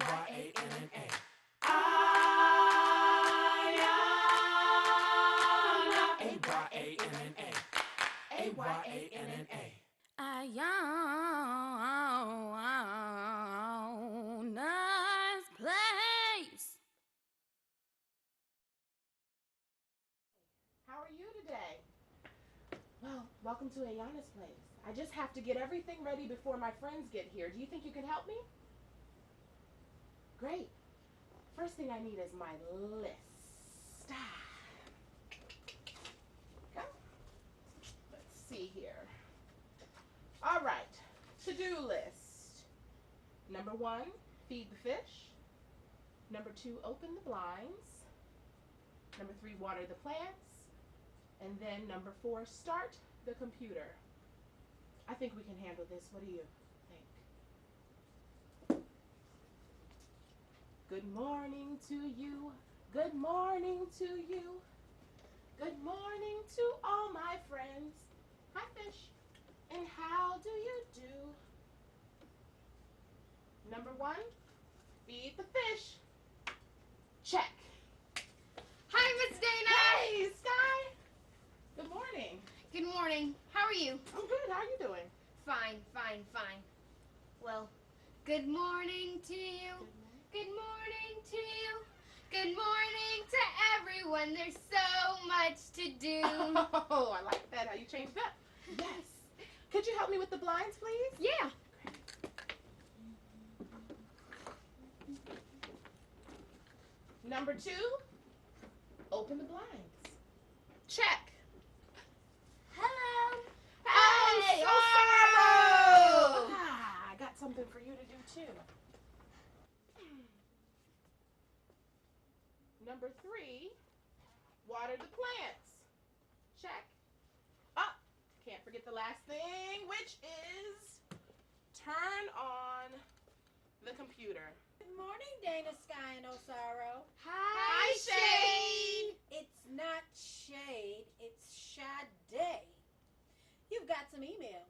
Ayanna. Ayanna. Ayanna. Ayanna's place. How are you today? Well, welcome to Ayanna's place. I just have to get everything ready before my friends get here. Do you think you can help me? Great. First thing I need is my list. Go. Let's see here. All right. To-do list. Number 1, feed the fish. Number 2, open the blinds. Number 3, water the plants. And then number 4, start the computer. I think we can handle this. What do you think? Good morning to you. Good morning to you. Good morning to all my friends. Hi, fish. And how do you do? Number 1, feed the fish. Check. Hi, Miss Dana. Hey, Sky. Good morning. Good morning. How are you? I'm good. How are you doing? Fine. Well, good morning to you. Good morning to you. Good morning to everyone. There's so much to do. Oh, I like that. How you changed up. Yes. Could you help me with the blinds, please? Yeah. Number 2, open the blinds. Check. Hello. Hey, Osaro! I got something for you to do too. Number 3, water the plants. Check. Oh, can't forget the last thing, which is turn on the computer. Good morning, Dana, Sky, and Osaro. Hi, Shade. It's not Shade, it's Sade. You've got some email.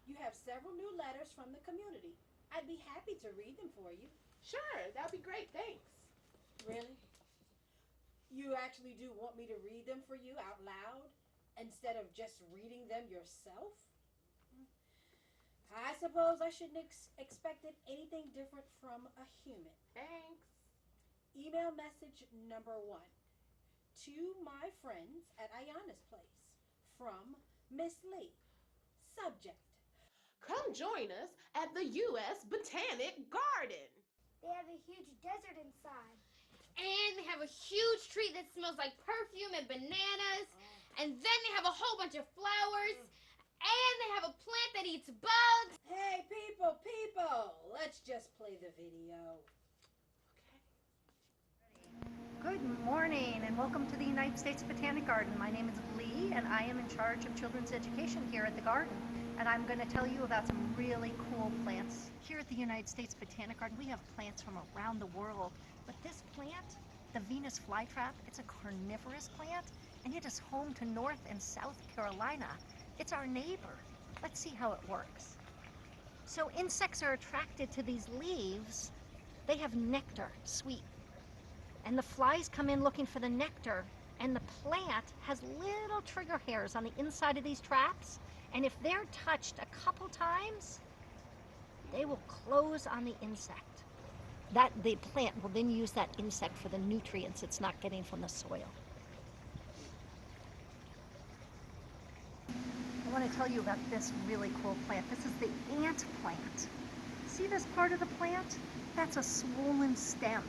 You have several new letters from the community. I'd be happy to read them for you. Sure, that'd be great. Thanks. Really? You actually do want me to read them for you out loud instead of just reading them yourself? I suppose I shouldn't expected anything different from a human. Thanks. Email message number 1. To my friends at Ayanna's place. From Miss Lee. Subject. Come join us at the U.S. Botanic Garden. They have a huge desert inside. And they have a huge tree that smells like perfume and bananas. And then they have a whole bunch of flowers. And they have a plant that eats bugs. Hey, people, let's just play the video. Good morning and welcome to the United States Botanic Garden. My name is Lee and I am in charge of children's education here at the garden. And I'm going to tell you about some really cool plants. Here at the United States Botanic Garden, we have plants from around the world. But this plant, the Venus flytrap, it's a carnivorous plant and it is home to North and South Carolina. It's our neighbor. Let's see how it works. So insects are attracted to these leaves. They have nectar, sweet. And the flies come in looking for the nectar, and the plant has little trigger hairs on the inside of these traps, and if they're touched a couple times, they will close on the insect. The plant will then use that insect for the nutrients it's not getting from the soil. I want to tell you about this really cool plant. This is the ant plant. See this part of the plant? That's a swollen stem.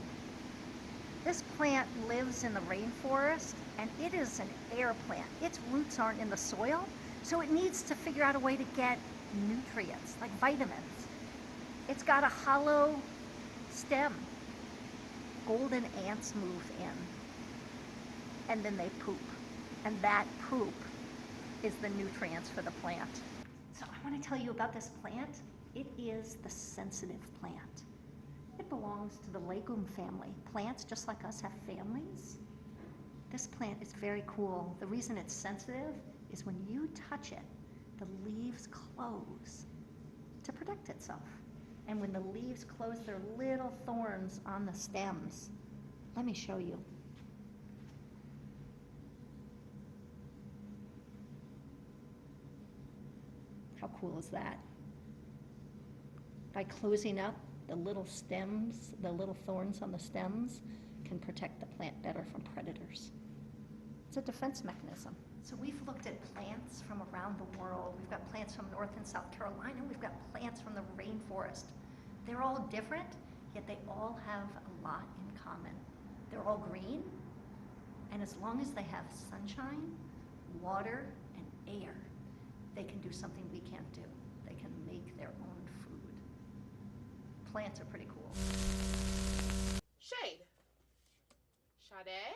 This plant lives in the rainforest and it is an air plant. Its roots aren't in the soil, so it needs to figure out a way to get nutrients, like vitamins. It's got a hollow stem. Golden ants move in and then they poop. And that poop is the nutrients for the plant. So I want to tell you about this plant. It is the sensitive plant. It belongs to the legume family. Plants, just like us, have families. This plant is very cool. The reason it's sensitive is when you touch it, the leaves close to protect itself. And when the leaves close their little thorns on the stems, let me show you. How cool is that? By closing up the little stems, the little thorns on the stems can protect the plant better from predators. It's a defense mechanism. So we've looked at plants from around the world. We've got plants from North and South Carolina. We've got plants from the rainforest. They're all different, yet they all have a lot in common. They're all green, and as long as they have sunshine, water, and air, they can do something we can't do. They can make their own food. Plants are pretty cool. Shade. Sade?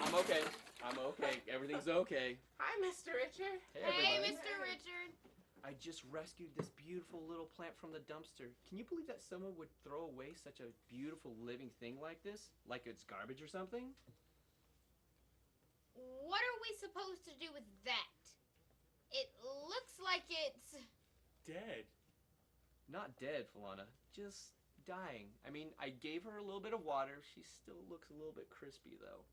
I'm okay. I'm okay. Everything's okay. Hi, Mr. Richard. Hey, Hey, everybody. Mr. Richard. I just rescued this beautiful little plant from the dumpster. Can you believe that someone would throw away such a beautiful living thing like this? Like it's garbage or something? What are we supposed to do with that? It looks like it's... Dead. Not dead, Falana. Just dying. I mean, I gave her a little bit of water. She still looks a little bit crispy, though.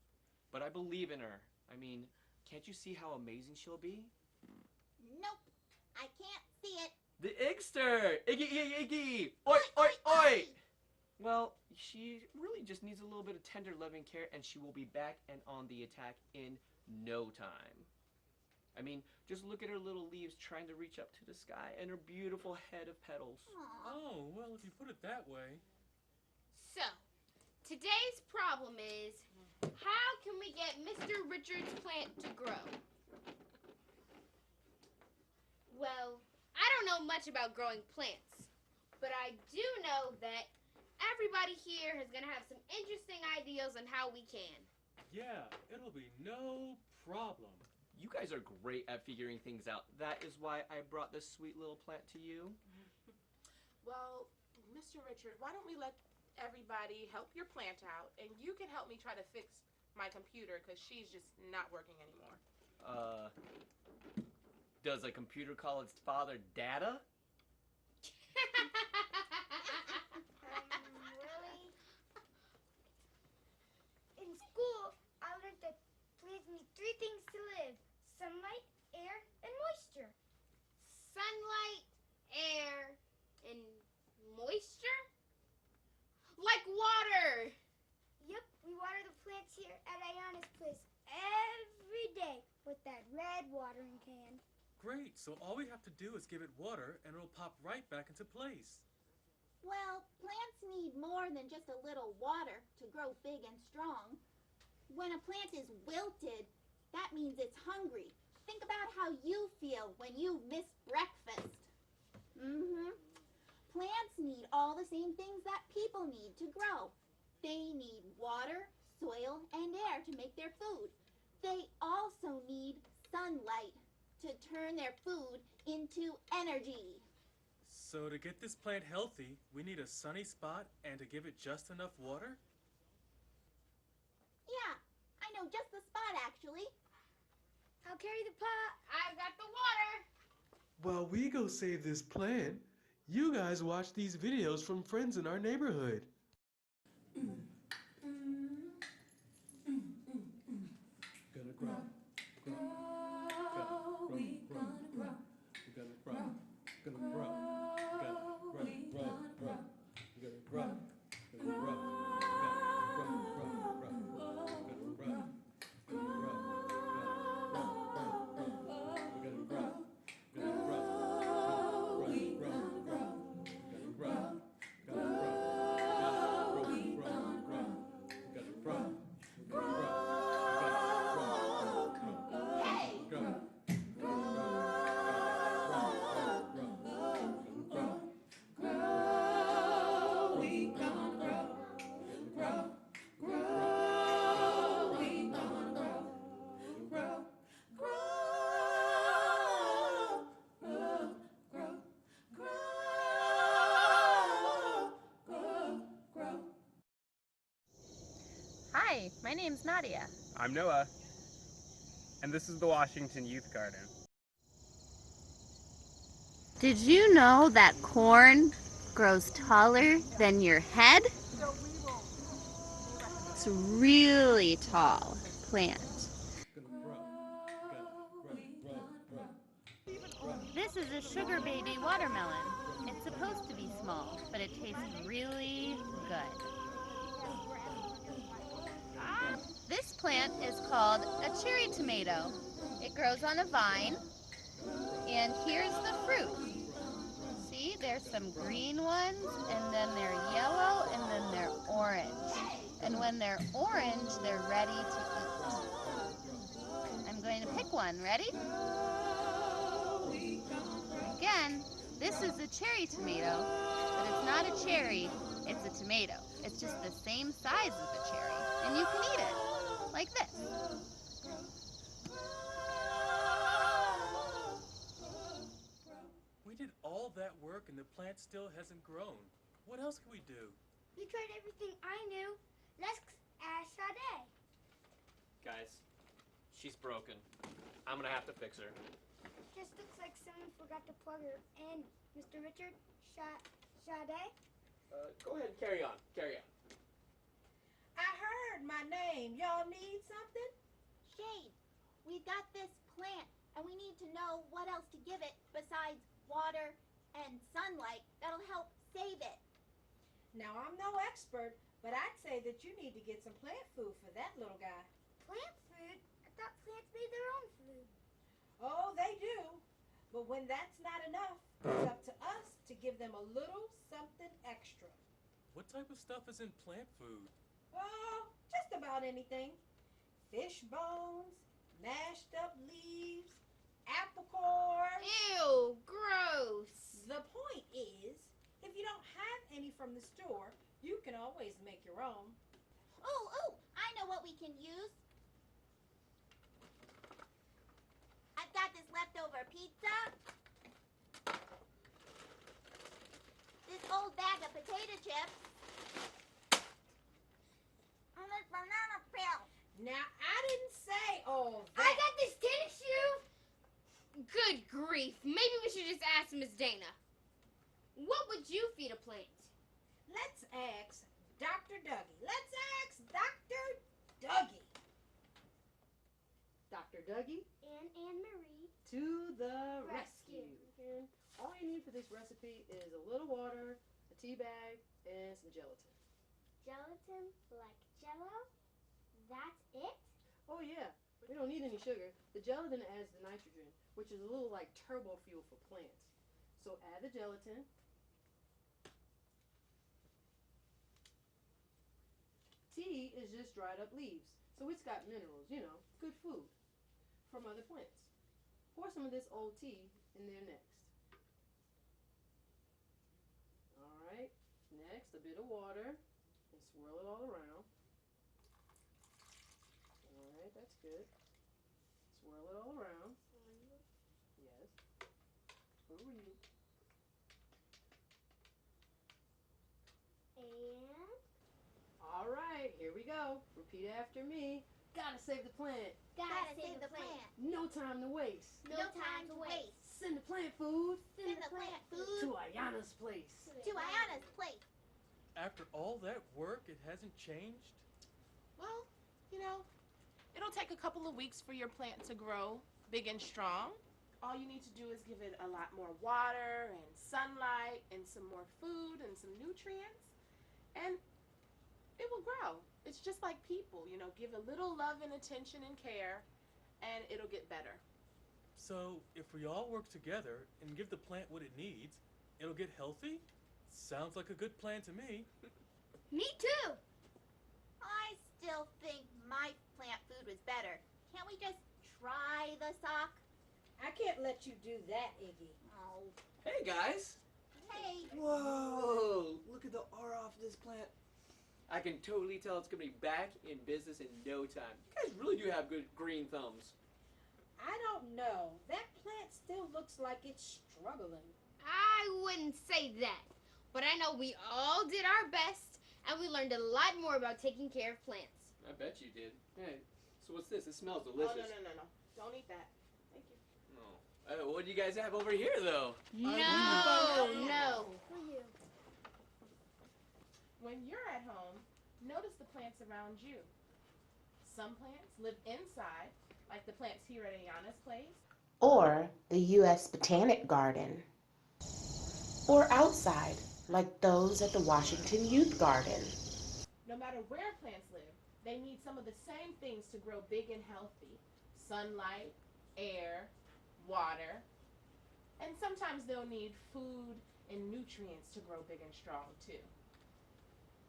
But I believe in her. I mean, can't you see how amazing she'll be? Nope, I can't see it. The Igster! Iggy, Iggy, Iggy! Oi, oi, oi! Well, she really just needs a little bit of tender loving care, and she will be back and on the attack in no time. I mean, just look at her little leaves trying to reach up to the sky and her beautiful head of petals. Aw. Oh, well, if you put it that way. So, today's problem is, how can we get Mr. Richard's plant to grow? Well, I don't know much about growing plants, but I do know that everybody here is going to have some interesting ideas on how we can. Yeah, it'll be no problem. You guys are great at figuring things out. That is why I brought this sweet little plant to you. Well, Mr. Richard, why don't we let everybody help your plant out, and you can help me try to fix my computer because she's just not working anymore. Does a computer call its father Data? Really? In school, I learned that plants need three things to live: sunlight, air, and moisture. Sunlight, air, and moisture? Like water! Yep, we water the plants here at Ayanna's place every day with that red watering can. Great, so all we have to do is give it water and it'll pop right back into place. Well, plants need more than just a little water to grow big and strong. When a plant is wilted, that means it's hungry. Think about how you feel when you miss breakfast. Plants need all the same things that people need to grow. They need water, soil, and air to make their food. They also need sunlight to turn their food into energy. So to get this plant healthy, we need a sunny spot and to give it just enough water? Yeah, I know just the spot actually. I'll carry the pot. I've got the water! While we go save this plant, you guys watch these videos from friends in our neighborhood. Gonna grow, grow, grow, we gonna grow. We're gonna grow, gonna grow, gonna grow, grow, grow. We're gonna grow, gonna grow, gonna grow, grow, grow, gonna grow, gonna grow, grow, grow, grow, grow. We're gonna grow, gonna grow, grow, grow, grow, grow. Gonna grow, gonna grow, grow, grow, grow, grow. We're gonna grow, we're gonna grow. Hi, my name's Nadia. I'm Noah, and this is the Washington Youth Garden. Did you know that corn grows taller than your head? It's a really tall plant. Gonna grow. Gotta grow. This is a sugar baby watermelon. It's supposed to be small, but it tastes really good. This plant is called a cherry tomato. It grows on a vine, and here's the fruit. See, there's some green ones, and then they're yellow, and then they're orange. And when they're orange, they're ready to eat. I'm going to pick one. Ready? Again, this is a cherry tomato, but it's not a cherry, it's a tomato. It's just the same size as a cherry, and you can eat it, like this. We did all that work and the plant still hasn't grown. What else can we do? You tried everything I knew. Let's ask Sade. Guys, she's broken. I'm gonna have to fix her. Just looks like someone forgot to plug her in. Mr. Richard, Sade? Go ahead and carry on. Carry on. I heard my name. Y'all need something? Shade, we've got this plant, and we need to know what else to give it besides water and sunlight that'll help save it. Now, I'm no expert, but I'd say that you need to get some plant food for that little guy. Plant food? I thought plants made their own food. Oh, they do. But when that's not enough, it's up to us to give them a little something extra. What type of stuff is in plant food? Oh, just about anything. Fish bones, mashed up leaves, apple cores. Ew, gross. The point is, if you don't have any from the store, you can always make your own. Ooh, I know what we can use. I've got this leftover pizza, this old bag of potato chips, and this banana peel. Now, I didn't say all I that. got this tennis shoe. Good grief. Maybe we should just ask Miss Dana. What would you feed a plant? Let's ask Dr. Dougie. Let's ask Dr. Dougie. Dr. Dougie, And Anne-Marie. to the Rescue. rescue. And all you need for this recipe is a little water, a tea bag, and some gelatin. Gelatin like Jello? That's it? Oh yeah, we don't need any sugar. The gelatin adds the nitrogen, which is a little like turbo fuel for plants. So add the gelatin. Tea is just dried up leaves, so it's got minerals, good food from other plants. Pour some of this old tea in there next. Alright, next a bit of water and swirl it all around. Alright, that's good. Swirl it all around. Yes. Where were you? And Alright, here we go. Repeat after me. Gotta save the plant. Gotta save the plant. No time to waste. No time to waste. Send the plant food Send the plant food to Ayanna's place. to Ayanna's place. After all that work, it hasn't changed? Well, it'll take a couple of weeks for your plant to grow big and strong. All you need to do is give it a lot more water and sunlight and some more food and some nutrients, and it will grow. It's just like people, give a little love and attention and care, and it'll get better. So, if we all work together and give the plant what it needs, it'll get healthy? Sounds like a good plan to me. Me too. I still think my plant food was better. Can't we just try the sock? I can't let you do that, Iggy. Oh, Hey guys! hey. Whoa! Look at the aura off this plant. I can totally tell it's gonna be back in business in no time. You guys really do have good green thumbs. I don't know. That plant still looks like it's struggling. I wouldn't say that. But I know we all did our best, and we learned a lot more about taking care of plants. I bet you did. Hey, so what's this? It smells Oh, delicious. no. Don't eat that. Thank you. No. What do you guys have over here, though? No. For you. When you're at home, notice the plants around you. Some plants live inside, like the plants here at Ayanna's place, or the U.S. Botanic Garden, or outside, like those at the Washington Youth Garden. No matter where plants live, they need some of the same things to grow big and healthy. Sunlight, air, water, and sometimes they'll need food and nutrients to grow big and strong too.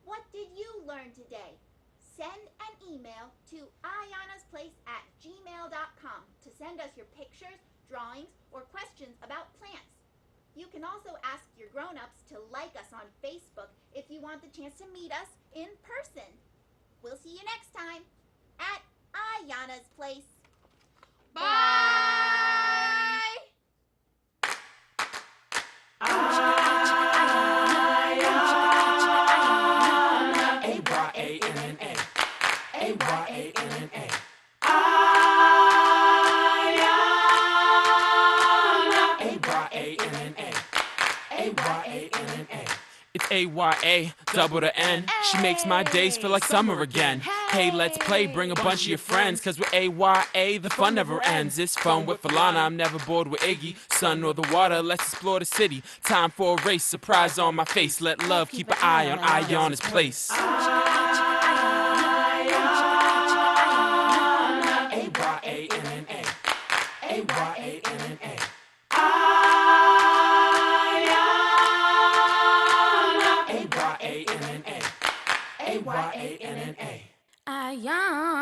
What did you learn today? Send an email to ayannasplace@gmail.com to send us your pictures, drawings, or questions about plants. You can also ask your grown-ups to like us on Facebook if you want the chance to meet us in person. We'll see you next time at Ayanna's Place. Bye! A-Y-A-N-N-A. A-Y-A-N-N-A. A-Y-A-N-N-A. A-Y-A-N-N-A. It's A-Y-A, double the N. She makes my days feel like summer again. Hey, let's play, bring a bunch of your friends. Cause with A-Y-A, the fun never ends. It's fun with Ayanna, I'm never bored with Iggy. Sun or the water, let's explore the city. Time for a race, surprise on my face. Let love keep an eye on Ayanna's place. A-Y-A-N-N-A. A-Y-A-N-N-A. A-Y-A-N-N-A. A-Y-A-N-N-A. Ayanna.